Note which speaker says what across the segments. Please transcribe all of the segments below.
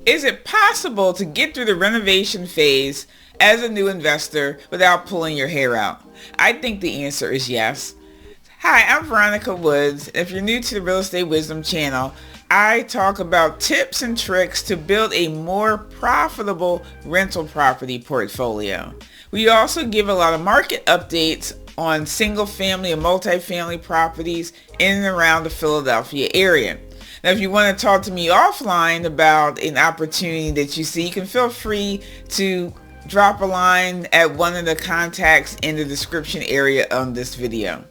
Speaker 1: Is it possible to get through the renovation phase as a new investor without pulling your hair out? I think the answer is yes. Hi, I'm Veronica Woods. If you're new to the Real Estate Wisdom channel, I talk about tips and tricks to build a more profitable rental property portfolio. We also give a lot of market updates on single family and multifamily properties in and around the Philadelphia area. Now, if you want to talk to me offline about an opportunity that you see, you can feel free to drop a line at one of the contacts in the description area on this video.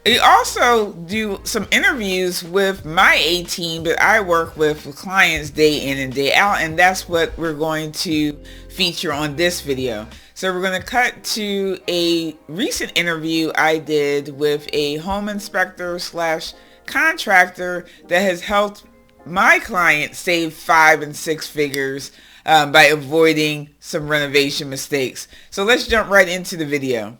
Speaker 1: We also do some interviews with my A-team that I work with clients day in and day out, and that's what we're going to feature on this video. So we're going to cut to a recent interview I did with a home inspector slash contractor that has helped my client save 5 and 6 figures by avoiding some renovation mistakes. So let's jump right into the video.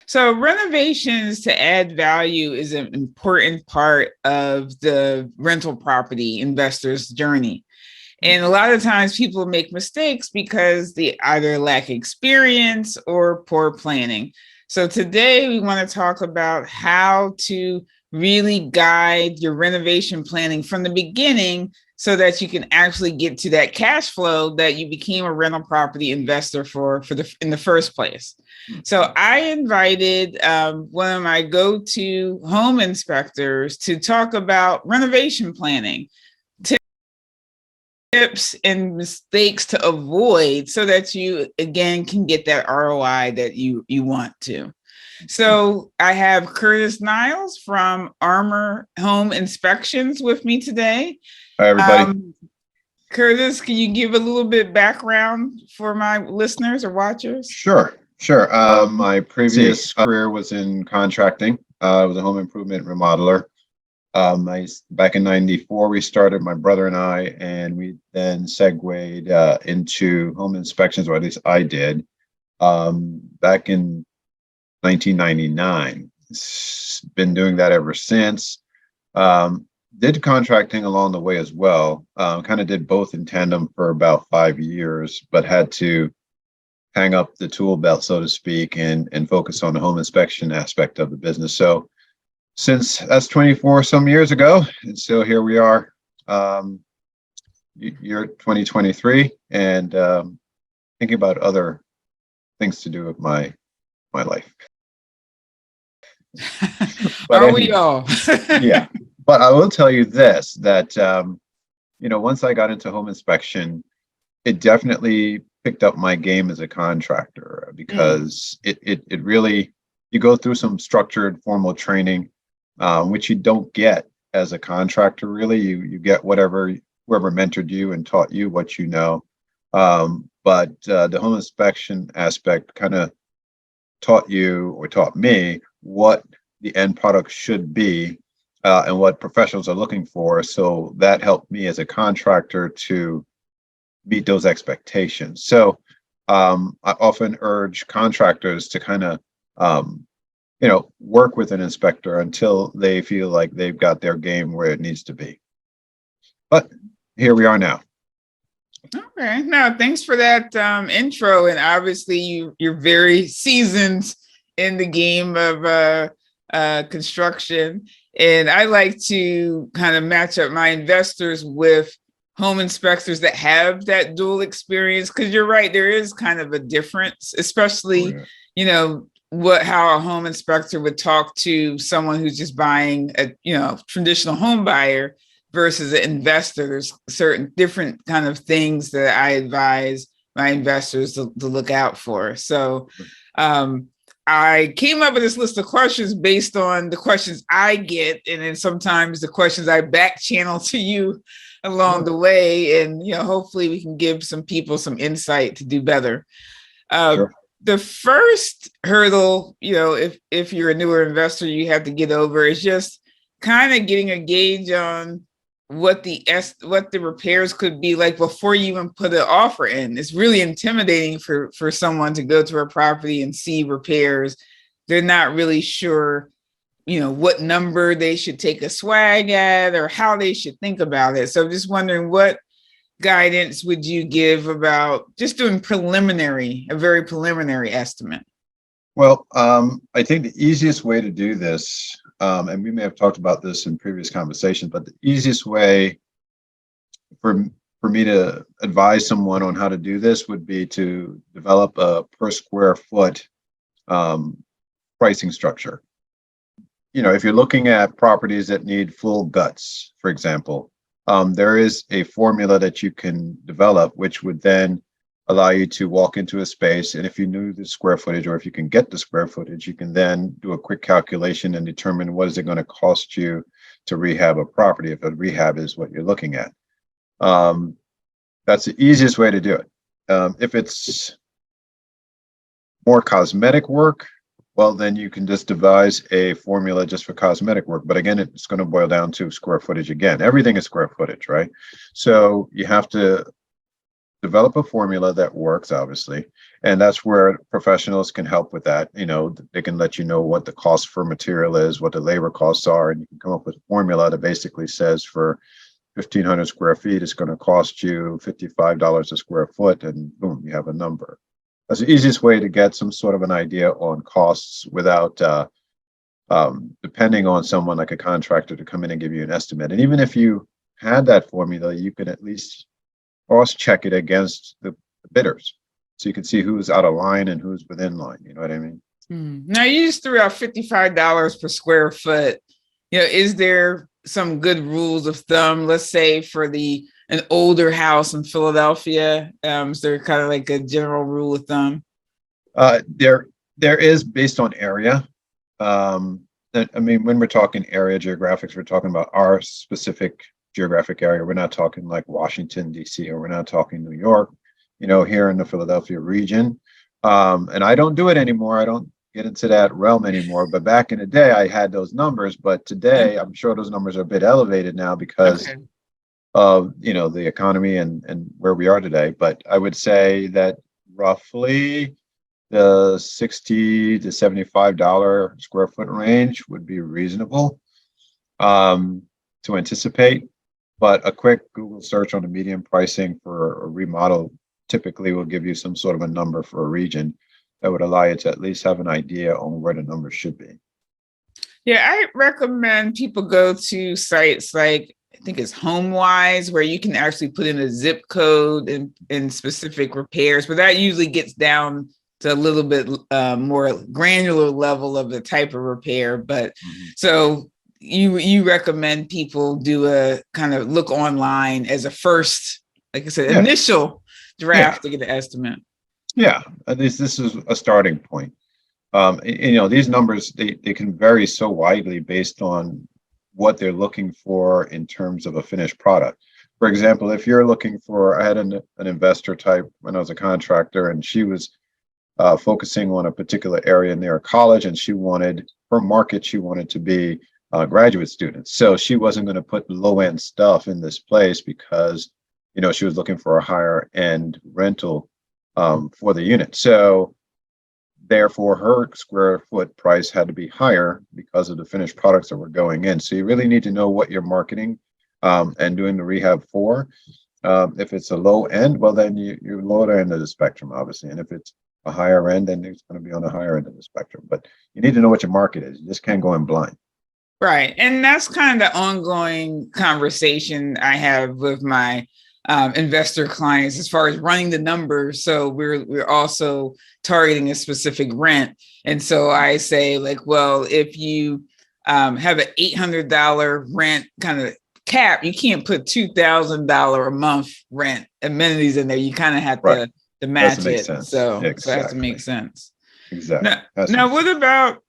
Speaker 1: So renovations to add value is an important part of the rental property investor's journey. And a lot of times people make mistakes because they either lack experience or poor planning. So today we want to talk about how to really guide your renovation planning from the beginning so that you can actually get to that cash flow that you became a rental property investor in the first place. So I invited one of my go-to home inspectors to talk about renovation planning, tips and mistakes to avoid so that you, again, can get that ROI that you want to. So I have Curtis Niles from Armor Home Inspections with me today.
Speaker 2: Hi, everybody.
Speaker 1: Curtis, can you give a little bit background for my listeners or watchers?
Speaker 2: Sure. My previous career was in contracting. I was a home improvement remodeler. Back in '94, we started, my brother and I, and we then segued into home inspections, or at least I did, back in 1999. Been doing that ever since. Did contracting along the way as well. Kind of did both in tandem for about 5 years, but had to hang up the tool belt, so to speak, and focus on the home inspection aspect of the business. So since that's 24 some years ago, and so here we are, year 2023, and thinking about other things to do with my life.
Speaker 1: Are we all?
Speaker 2: Yeah, but I will tell you this, that once I got into home inspection, it definitely picked up my game as a contractor, because it really, you go through some structured formal training, which you don't get as a contractor. Really, you get whoever mentored you and taught you what you know. But the home inspection aspect kind of taught me what the end product should be, and what professionals are looking for. So that helped me as a contractor to meet those expectations. So I often urge contractors to kind of work with an inspector until they feel like they've got their game where it needs to be. But here we are now.
Speaker 1: Okay. Now, thanks for that intro. And obviously, you're very seasoned in the game of construction. And I like to kind of match up my investors with home inspectors that have that dual experience, because you're right, there is kind of a difference, especially, how a home inspector would talk to someone who's just buying a, traditional home buyer versus an investor. There's certain different kind of things that I advise my investors to look out for. So I came up with this list of questions based on the questions I get, and then sometimes the questions I back channel to you along the way. And, hopefully we can give some people some insight to do better.
Speaker 2: Sure.
Speaker 1: The first hurdle, if you're a newer investor, you have to get over is just kind of getting a gauge on what the repairs could be like before you even put an offer in. It's really intimidating for someone to go to a property and see repairs. They're not really sure, what number they should take a swag at or how they should think about it. So I'm just wondering what guidance would you give about just doing a very preliminary estimate?
Speaker 2: Well, I think the easiest way to do this, and we may have talked about this in previous conversations, but the easiest way for for me to advise someone on how to do this would be to develop a per square foot um, pricing structure. If you're looking at properties that need full guts, for example, there is a formula that you can develop, which would then allow you to walk into a space. And if you knew the square footage, or if you can get the square footage, you can then do a quick calculation and determine what is it going to cost you to rehab a property, if a rehab is what you're looking at. Um, that's the easiest way to do it. If it's more cosmetic work, well, then you can just devise a formula just for cosmetic work. But again, it's going to boil down to square footage again. Everything is square footage, right? So you have to develop a formula that works, obviously. And that's where professionals can help with that. They can let you know what the cost for material is, what the labor costs are, and you can come up with a formula that basically says for 1,500 square feet, it's going to cost you $55 a square foot, and boom, you have a number. That's the easiest way to get some sort of an idea on costs without depending on someone like a contractor to come in and give you an estimate. And even if you had that formula, you can at least cross check it against the bidders, so you can see who's out of line and who's within line. You know what I mean?
Speaker 1: Now you just threw out $55 per square foot. Is there some good rules of thumb? Let's say for an older house in Philadelphia, is there kind of like a general rule of thumb?
Speaker 2: There is, based on area. I mean, when we're talking area geographics, we're talking about our specific geographic area. We're not talking like Washington, D.C., or we're not talking New York, here in the Philadelphia region. And I don't do it anymore. I don't get into that realm anymore. But back in the day, I had those numbers. But today, I'm sure those numbers are a bit elevated now because of, the economy and where we are today. But I would say that roughly the $60 to $75 square foot range would be reasonable to anticipate. But a quick Google search on the median pricing for a remodel typically will give you some sort of a number for a region that would allow you to at least have an idea on where the numbers should be.
Speaker 1: Yeah, I recommend people go to sites like, I think it's HomeWise, where you can actually put in a zip code and specific repairs, but that usually gets down to a little bit more granular level of the type of repair. But so you recommend people do a kind of look online as a first, like I said, initial draft to get the estimate.
Speaker 2: Yeah, at least this is a starting point. These numbers, they can vary so widely based on what they're looking for in terms of a finished product. For example, if you're looking for, I had an investor type when I was a contractor, and she was focusing on a particular area near a college, and she wanted to be graduate students. So she wasn't going to put low end stuff in this place because, she was looking for a higher end rental for the unit. So therefore, her square foot price had to be higher because of the finished products that were going in. So you really need to know what you're marketing and doing the rehab for. If it's a low end, well, then you're lower end of the spectrum, obviously. And if it's a higher end, then it's going to be on the higher end of the spectrum. But you need to know what your market is. You just can't go in blind.
Speaker 1: Right. And that's kind of the ongoing conversation I have with my investor clients as far as running the numbers. So we're also targeting a specific rent. And so I say, like, well, if you have an $800 rent kind of cap, you can't put $2,000 a month rent amenities in there. You kind of have to match it. So it has to make sense.
Speaker 2: Exactly.
Speaker 1: Now what about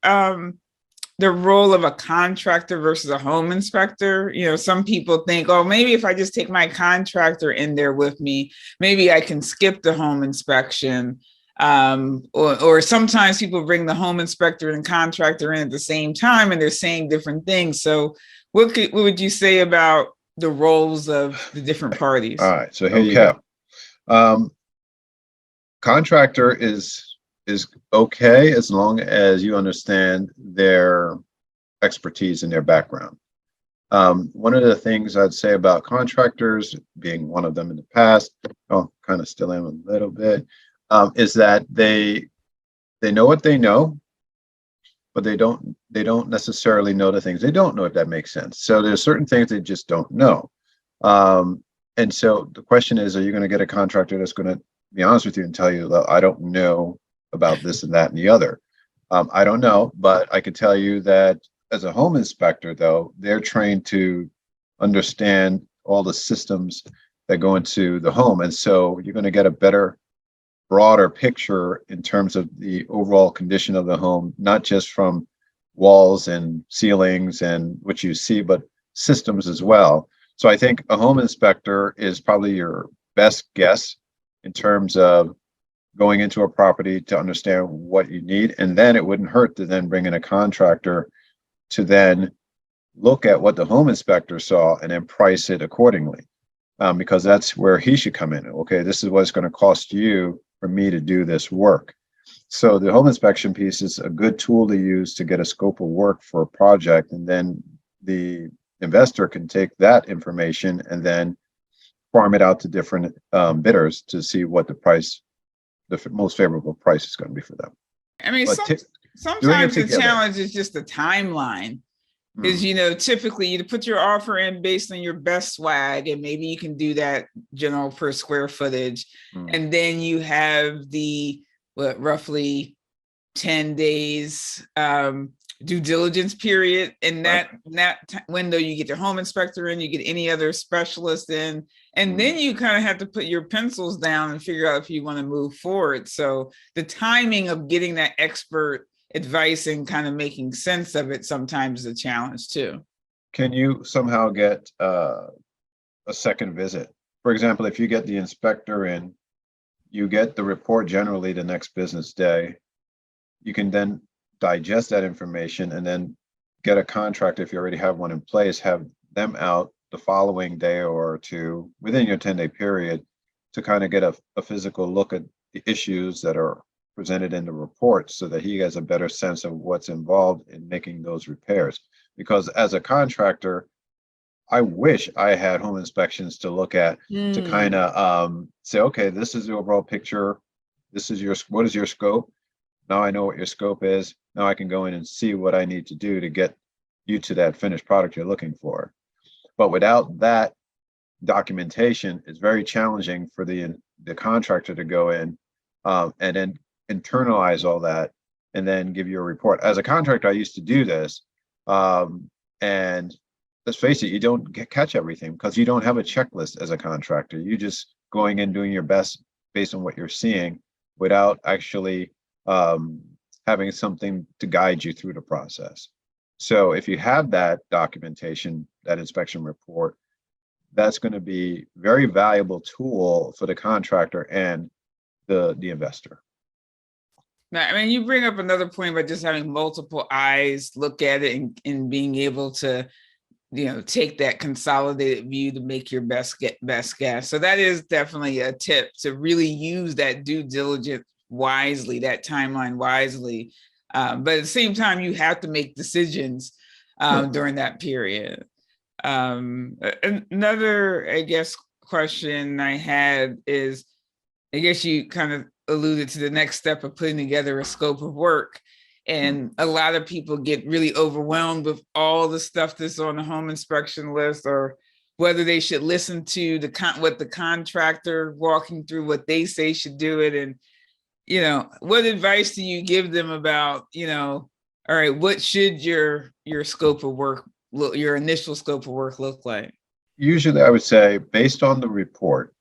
Speaker 1: the role of a contractor versus a home inspector? Some people think, oh, maybe if I just take my contractor in there with me, maybe I can skip the home inspection. Or sometimes people bring the home inspector and contractor in at the same time, and they're saying different things. So what would you say about the roles of the different parties?
Speaker 2: All right. So here you have contractor is okay as long as you understand their expertise and their background. One of the things I'd say about contractors, being one of them in the past, oh, kind of still am a little bit, is that they know what they know, but they don't necessarily know the things they don't know, if that makes sense. So there's certain things they just don't know. Um, and so the question is, are you going to get a contractor that's going to be honest with you and tell you, "Well, I don't know about this and that and the other." I don't know, but I can tell you that as a home inspector, though, they're trained to understand all the systems that go into the home. And so you're going to get a better, broader picture in terms of the overall condition of the home, not just from walls and ceilings and what you see, but systems as well. So I think a home inspector is probably your best guess in terms of going into a property to understand what you need. And then it wouldn't hurt to then bring in a contractor to then look at what the home inspector saw and then price it accordingly. Because that's where he should come in. Okay, this is what it's going to cost you for me to do this work. So the home inspection piece is a good tool to use to get a scope of work for a project. And then the investor can take that information and then farm it out to different bidders to see what the most favorable price is going to be for them.
Speaker 1: I mean,
Speaker 2: But doing it
Speaker 1: sometimes the
Speaker 2: together.
Speaker 1: challenge is just the timeline. Is, typically you put your offer in based on your best swag, and maybe you can do that general per square footage. And then you have the roughly 10 days due diligence period. In that window, you get your home inspector in, you get any other specialist in, and then you kind of have to put your pencils down and figure out if you want to move forward. So the timing of getting that expert advice and kind of making sense of it sometimes is a challenge too.
Speaker 2: Can you somehow get a second visit? For example, if you get the inspector in, you get the report generally the next business day. You can then digest that information and then get a contract, if you already have one in place, have them out the following day or two within your 10-day period to kind of get a physical look at the issues that are presented in the report, so that he has a better sense of what's involved in making those repairs. Because as a contractor, I wish I had home inspections to look at to kind of say, okay, this is the overall picture. What is your scope? Now I know what your scope is. Now I can go in and see what I need to do to get you to that finished product you're looking for. But without that documentation, it's very challenging for the contractor to go in and then internalize all that and then give you a report. As a contractor, I used to do this. And let's face it, you don't catch everything because you don't have a checklist as a contractor. You just going in doing your best based on what you're seeing without actually having something to guide you through the process. So if you have that documentation, that inspection report, that's going to be very valuable tool for the contractor and the investor.
Speaker 1: Now, I mean, you bring up another point about just having multiple eyes look at it and being able to, take that consolidated view to make your best guess. So that is definitely a tip, to really use that due diligence wisely, that timeline wisely. But at the same time, you have to make decisions during that period. Another, I guess, question I had is, I guess you kind of alluded to the next step of putting together a scope of work. And a lot of people get really overwhelmed with all the stuff that's on the home inspection list, or whether they should listen to what the contractor walking through what they say should do it. And, what advice do you give them about, all right, what should your scope of work, your initial scope of work look like?
Speaker 2: Usually I would say, based on the report,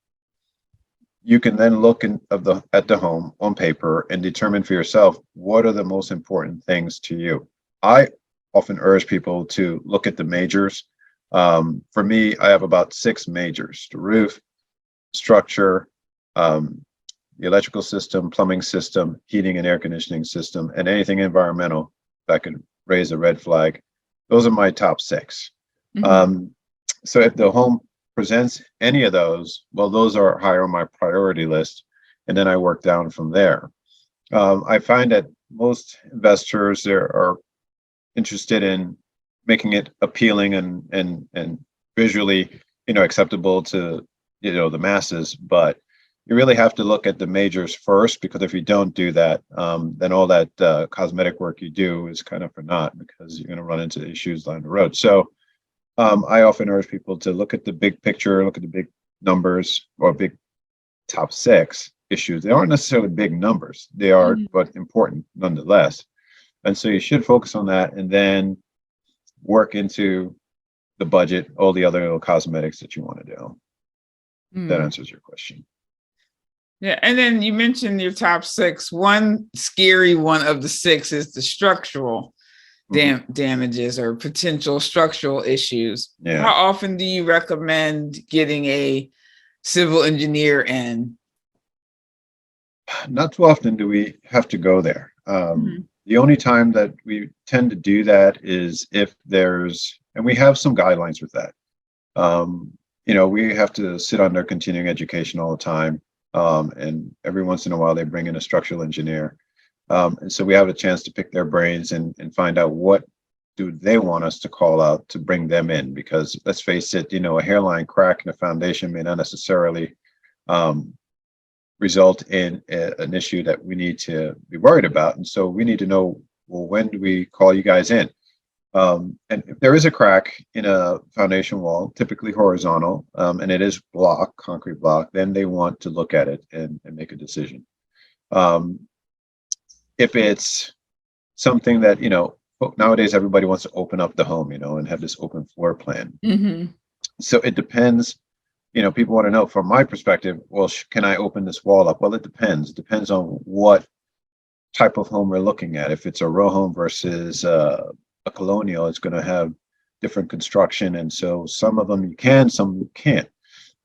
Speaker 2: you can then look at the home on paper and determine for yourself what are the most important things to you. I often urge people to look at the majors. For me, I have about 6 majors: the roof, structure, the electrical system, plumbing system, heating and air conditioning system, and anything environmental that could raise a red flag. Those are my top 6. So if the home presents any of those, well, those are higher on my priority list, and then I work down from there. I find that most investors are interested in making it appealing and visually, acceptable to, the masses. But you really have to look at the majors first, because if you don't do that, then all that cosmetic work you do is kind of for naught, because you're going to run into issues down the road. So I often urge people to look at the big picture, look at the big numbers or big top six issues. They aren't necessarily big numbers, they are, but important nonetheless. And so you should focus on that, and then work into the budget, all the other little cosmetics that you want to do. That answers your question.
Speaker 1: Yeah, and then you mentioned your top six. One scary one of the six is the structural damages or potential structural issues.
Speaker 2: Yeah.
Speaker 1: How often do you recommend getting a civil engineer in?
Speaker 2: Not too often do we have to go there. The only time that we tend to do that is if there's, and we have some guidelines with that. We have to sit under continuing education all the time. And every once in a while they bring in a structural engineer. And so we have a chance to pick their brains and find out what do they want us to call out to bring them in. Because let's face it, a hairline crack in a foundation may not necessarily result in an issue that we need to be worried about. And so we need to know, well, when do we call you guys in? And if there is a crack in a foundation wall, typically horizontal, and it is concrete block, then they want to look at it and make a decision. If it's something that, nowadays everybody wants to open up the home, and have this open floor plan. So it depends. People want to know, from my perspective, well, can I open this wall up? Well, it depends. It depends on what type of home we're looking at. If it's a row home versus a colonial, it's going to have different construction. And so some of them you can, some you can't.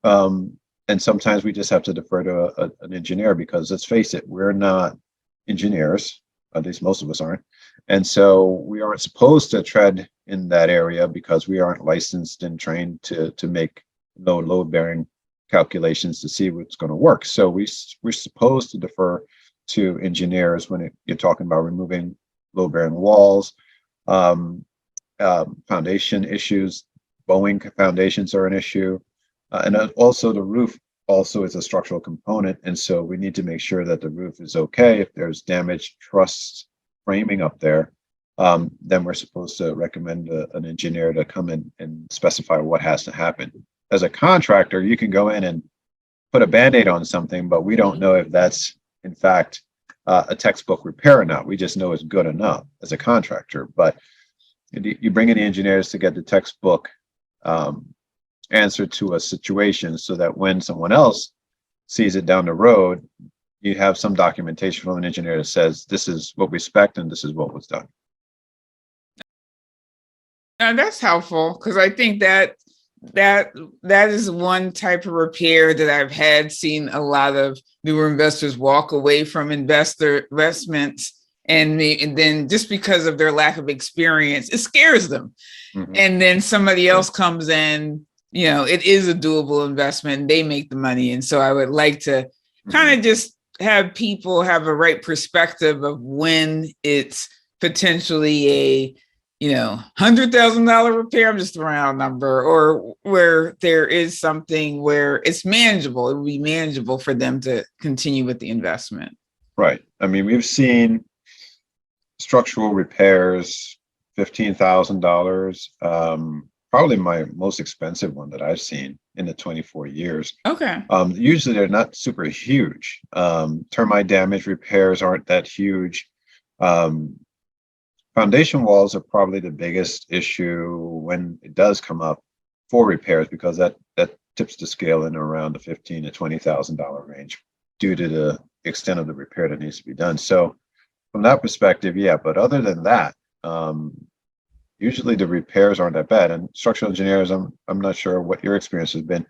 Speaker 2: And sometimes we just have to defer to an engineer, because let's face it, we're not engineers, at least most of us aren't. And so we aren't supposed to tread in that area, because we aren't licensed and trained to make load bearing calculations to see what's going to work. So we're supposed to defer to engineers when you're talking about removing load bearing walls, foundation issues. Bowing foundations are an issue, and also the roof also is a structural component. And so we need to make sure that the roof is okay. If there's damaged truss framing up there, then we're supposed to recommend an engineer to come in and specify what has to happen. As a contractor, you can go in and put a Band-Aid on something, but we don't know if that's in fact a textbook repair or not. We just know it's good enough as a contractor. But you bring in the engineers to get the textbook answer to a situation, so that when someone else sees it down the road, you have some documentation from an engineer that says this is what we expect and this is what was done.
Speaker 1: Now that's helpful, because I think that is one type of repair that I've had seen a lot of newer investors walk away from investments, and then just because of their lack of experience, it scares them. And then somebody else comes in, it is a doable investment, and they make the money. And so I would like to kind of just have people have a right perspective of when it's potentially a $100,000 repair, I'm just throwing out a number, or where there is something where it's manageable. It would be manageable for them to continue with the investment.
Speaker 2: Right. I mean, we've seen structural repairs, $15,000. Probably my most expensive one that I've seen in the 24 years.
Speaker 1: Okay.
Speaker 2: Usually they're not super huge. Termite damage repairs aren't that huge. Foundation walls are probably the biggest issue when it does come up for repairs, because that tips the scale in around the $15,000 to $20,000 range due to the extent of the repair that needs to be done. So from that perspective, yeah. But other than that, usually the repairs aren't that bad. And structural engineers, I'm not sure what your experience has been,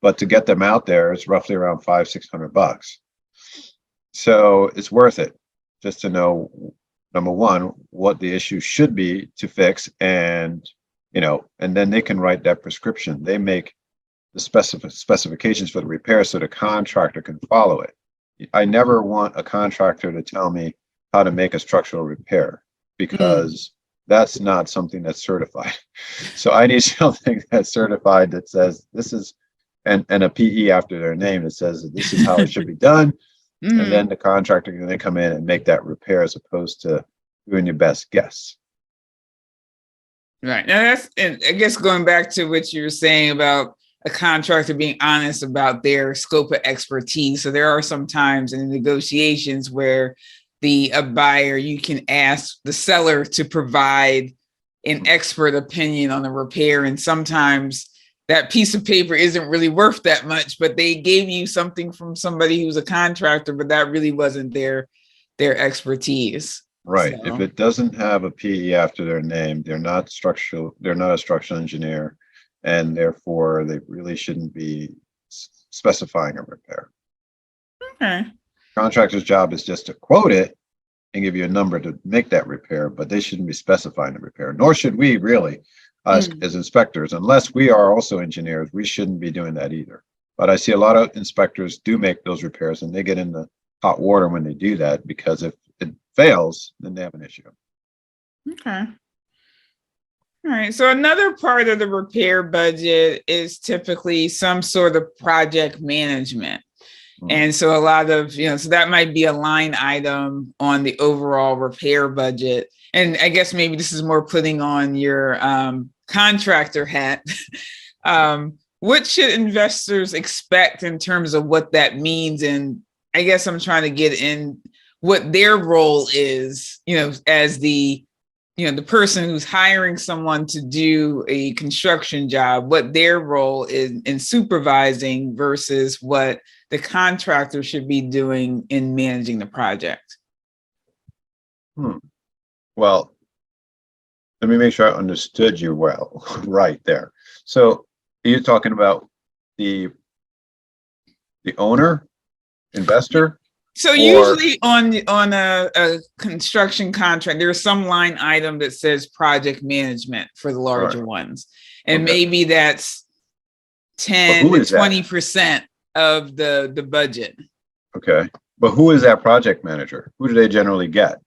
Speaker 2: but to get them out there, it's roughly around $500-600. So it's worth it just to know, number one, what the issue should be to fix, and then they can write that prescription. They make the specifications for the repair so the contractor can follow it. I never want a contractor to tell me how to make a structural repair, because that's not something that's certified. So I need something that's certified that says this is, and a PE after their name that says that this is how it should be done. And then
Speaker 1: Mm,
Speaker 2: the contractor can then come in and make that repair as opposed to doing your best guess.
Speaker 1: right. Now that's, and I guess going back to what you were saying about a contractor being honest about their scope of expertise. So there are some times in negotiations where the a buyer, you can ask the seller to provide an expert opinion on the repair, and sometimes that piece of paper isn't really worth that much, but they gave you something from somebody who's a contractor, but that really wasn't their expertise.
Speaker 2: Right. If
Speaker 1: So
Speaker 2: it doesn't have a PE after their name, they're not a structural engineer, and therefore they really shouldn't be specifying a repair.
Speaker 1: okay.
Speaker 2: Contractor's job is just to quote it and give you a number to make that repair, but they shouldn't be specifying the repair, nor should we really,
Speaker 1: Mm.
Speaker 2: as inspectors, unless we are also engineers, we shouldn't be doing that either. But I see a lot of inspectors do make those repairs and they get in the hot water when they do that, because if it fails, then they have an issue.
Speaker 1: Okay. All right. So another part of the repair budget is typically some sort of project management.
Speaker 2: Hmm.
Speaker 1: And so a lot of, so that might be a line item on the overall repair budget. And I guess maybe this is more putting on your contractor hat. What should investors expect in terms of what that means? And I guess I'm trying to get in what their role is, as the person who's hiring someone to do a construction job, what their role is in supervising versus what the contractor should be doing in managing the project.
Speaker 2: Hmm. Well, let me make sure I understood you well, right there. So you're talking about the owner, investor,
Speaker 1: So
Speaker 2: or
Speaker 1: usually on a construction contract, there's some line item that says project management for the
Speaker 2: all right,
Speaker 1: larger ones. And
Speaker 2: okay.
Speaker 1: maybe that's
Speaker 2: But
Speaker 1: 10
Speaker 2: who
Speaker 1: to
Speaker 2: is that?
Speaker 1: 20% of the budget.
Speaker 2: Okay. But who is that project manager? Who do they generally get?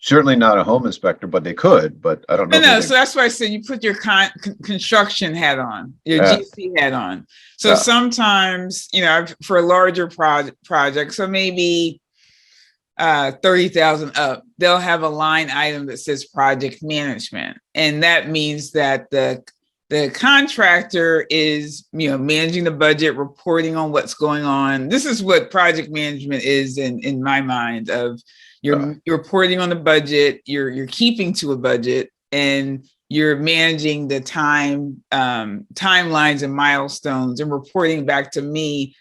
Speaker 2: Certainly not a home inspector, but they could, but I don't
Speaker 1: No,
Speaker 2: know who
Speaker 1: no.
Speaker 2: they,
Speaker 1: So that's why I said you put your construction hat on, your
Speaker 2: yeah,
Speaker 1: GC hat on. So
Speaker 2: yeah,
Speaker 1: sometimes, for a larger project, so maybe 30,000 up, they'll have a line item that says project management. And that means that the contractor is, managing the budget, reporting on what's going on. This is what project management is in my mind of
Speaker 2: yeah,
Speaker 1: you're reporting on the budget, you're keeping to a budget, and you're managing the timelines and milestones and reporting back to me,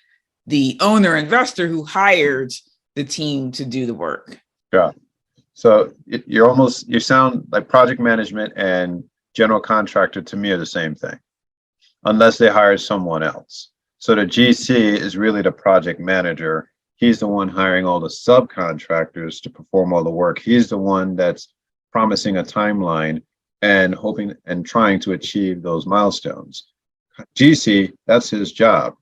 Speaker 1: the owner investor who hired the team to do the work.
Speaker 2: yeah. So you sound like project management and general contractor to me are the same thing, unless they hire someone else. So the GC is really the project manager. He's the one hiring all the subcontractors to perform all the work. He's the one that's promising a timeline and hoping and trying to achieve those milestones. GC, that's his job.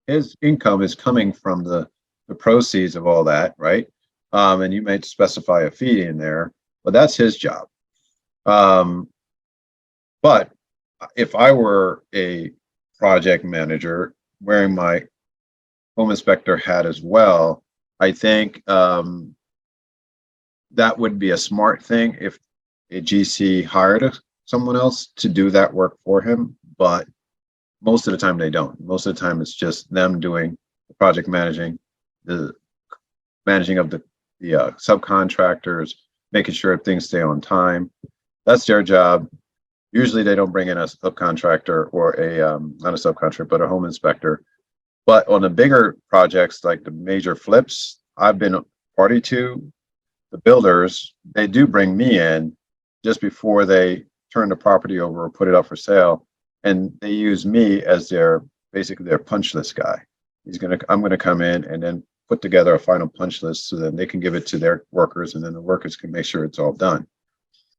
Speaker 2: His income is coming from the proceeds of all that, right? And you might specify a fee in there, but that's his job. Um, but if I were a project manager wearing my home inspector hat as well, I think that would be a smart thing if a GC hired someone else to do that work for him. But most of the time they don't. Most of the time it's just them doing the project the managing of the subcontractors, making sure things stay on time. That's their job. Usually they don't bring in a subcontractor or a not a subcontractor, but a home inspector. But on the bigger projects like the major flips, I've been party to, the builders, they do bring me in just before they turn the property over or put it up for sale. And they use me as basically their punch list guy. I'm gonna come in and then put together a final punch list so that they can give it to their workers and then the workers can make sure it's all done.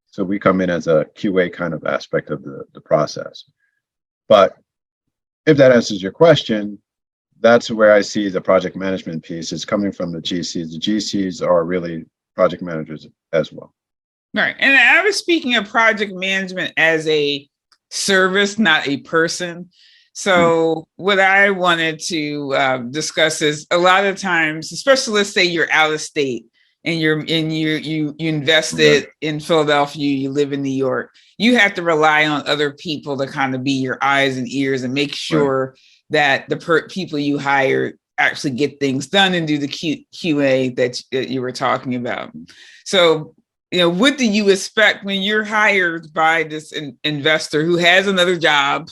Speaker 2: So we come in as a QA kind of aspect of the process. But if that answers your question, that's where I see the project management piece is coming from the GCs. The GCs are really project managers as well.
Speaker 1: Right. And I was speaking of project management as a service, not a person.
Speaker 2: Mm,
Speaker 1: So what I wanted to discuss is a lot of times, especially let's say you're out of state and you
Speaker 2: yeah,
Speaker 1: invested in Philadelphia, you live in New York, you have to rely on other people to kind of be your eyes and ears and make
Speaker 2: right.
Speaker 1: sure that the people you hire actually get things done and do the QA that you were talking about. So what do you expect when you're hired by this investor who has another job?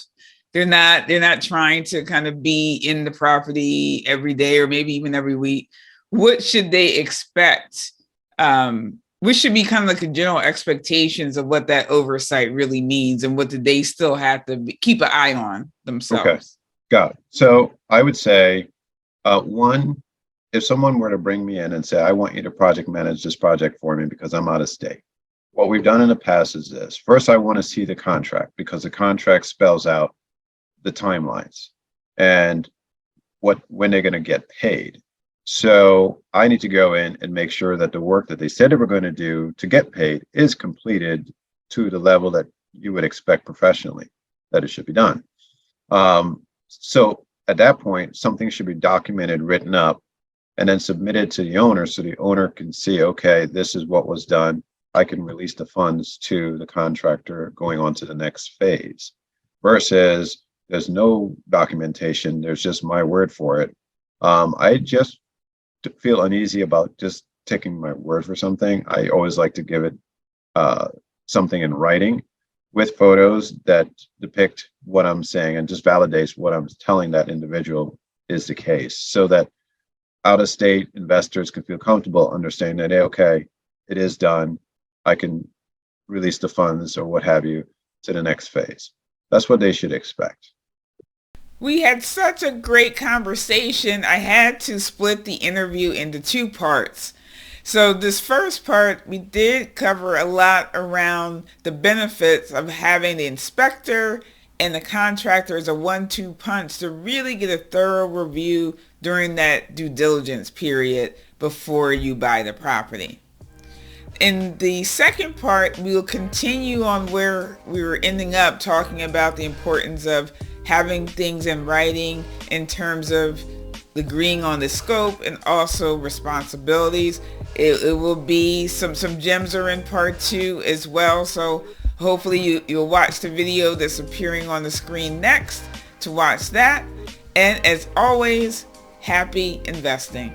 Speaker 1: They're not trying to kind of be in the property every day or maybe even every week. What should they expect? What should be kind of like the general expectations of what that oversight really means, and what do they still have to keep an eye on
Speaker 2: Okay,
Speaker 1: themselves?
Speaker 2: got it. So I would say, one, if someone were to bring me in and say, I want you to project manage this project for me because I'm out of state. What we've done in the past is this. First, I want to see the contract because the contract spells out the timelines and when they're going to get paid. So I need to go in and make sure that the work that they said they were going to do to get paid is completed to the level that you would expect professionally that it should be done. So at that point, something should be documented, written up, and then submitted to the owner so the owner can see, okay, this is what was done. I can release the funds to the contractor going on to the next phase versus there's no documentation. There's just my word for it. I just feel uneasy about just taking my word for something. I always like to give it something in writing with photos that depict what I'm saying and just validates what I'm telling that individual is the case so that out of state investors can feel comfortable understanding that, hey, okay, it is done. I can release the funds or what have you to the next phase. That's what they should expect.
Speaker 1: We had such a great conversation. I had to split the interview into two parts. So, this first part, we did cover a lot around the benefits of having the inspector and the contractor as a 1-2 punch to really get a thorough review during that due diligence period before you buy the property. In the second part, we will continue on where we were ending up talking about the importance of having things in writing in terms of agreeing on the scope and also responsibilities. It will be some gems are in part 2 as well. So hopefully you'll watch the video that's appearing on the screen next to watch that. And as always, happy investing.